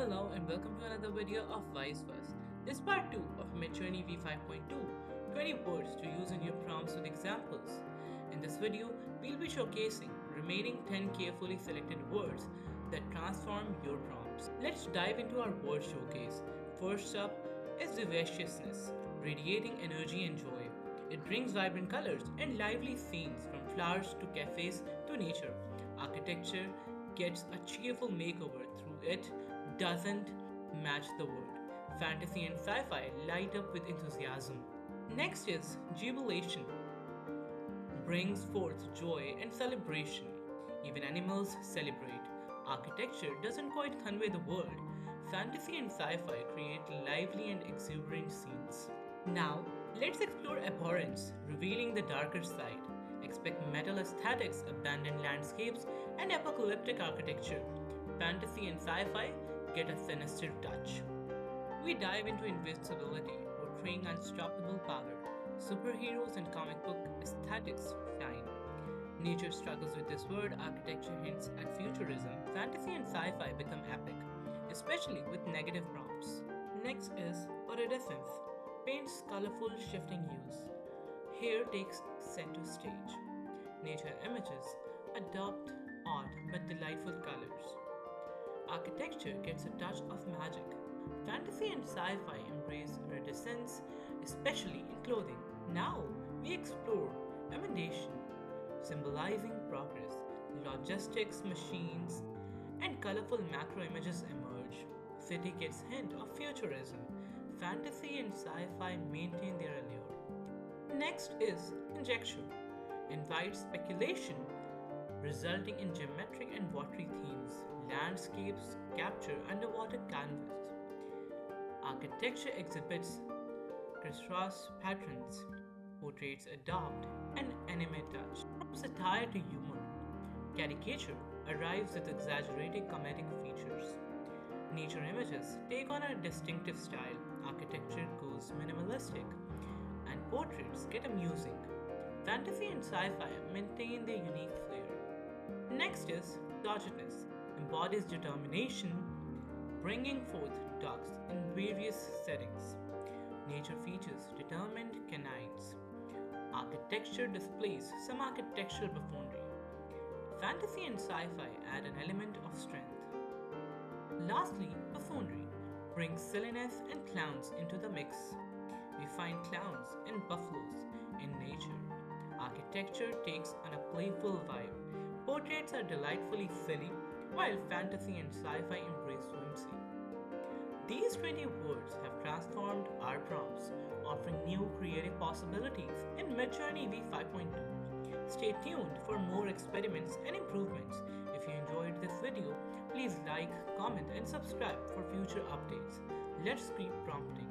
Hello and welcome to another video of Wisefuss. This is part 2 of Midjourney V5.2, 20 words to use in your prompts with examples. In this video, we'll be showcasing remaining 10 carefully selected words that transform your prompts. Let's dive into our word showcase. First up is Vivaciousness, radiating energy and joy. It brings vibrant colors and lively scenes from flowers to cafes to nature. Architecture gets a cheerful makeover through it doesn't match the word. Fantasy and sci-fi light up with enthusiasm. Next is Jubilation, brings forth joy and celebration. Even animals celebrate. Architecture doesn't quite convey the word. Fantasy and sci-fi create lively and exuberant scenes. Now, let's explore Abhorrence, revealing the darker side. Expect metal aesthetics, abandoned landscapes, and apocalyptic architecture. Fantasy and sci-fi get a sinister touch. We dive into Invincibility, portraying unstoppable power. Superheroes and comic book aesthetics shine. Nature struggles with this word, architecture hints at futurism. Fantasy and sci-fi become epic, especially with negative prompts. Next is Iridescence, paints colorful shifting hues. Hair takes center stage. Nature images adopt odd but delightful colors. Architecture gets a touch of magic. Fantasy and sci-fi embrace iridescence, especially in clothing. Now we explore emendation, symbolizing progress. Logistics, machines, and colorful macro images emerge. City gets hint of futurism. Fantasy and sci-fi maintain their allure. Next is Conjecture, invites speculation, resulting in geometric and watery themes. Landscapes capture underwater canvas. Architecture exhibits crisscross patterns. Portraits adopt an anime touch. From satire to humor, caricature arrives with exaggerated comedic features. Nature images take on a distinctive style. Architecture goes minimalistic, and portraits get amusing. Fantasy and sci-fi maintain their unique flair. Next is Doggedness, embodies determination, bringing forth dogs in various settings. Nature features determined canines. Architecture displays some architectural buffoonery. Fantasy and sci-fi add an element of strength. Lastly, Buffoonery brings silliness and clowns into the mix. We find clowns and buffaloes in nature. Architecture takes on a playful vibe. Portraits are delightfully silly, while fantasy and sci-fi embrace whimsy. These 20 words have transformed our prompts, offering new creative possibilities in Midjourney V5.2. Stay tuned for more experiments and improvements. If you enjoyed this video, please like, comment, and subscribe for future updates. Let's keep prompting.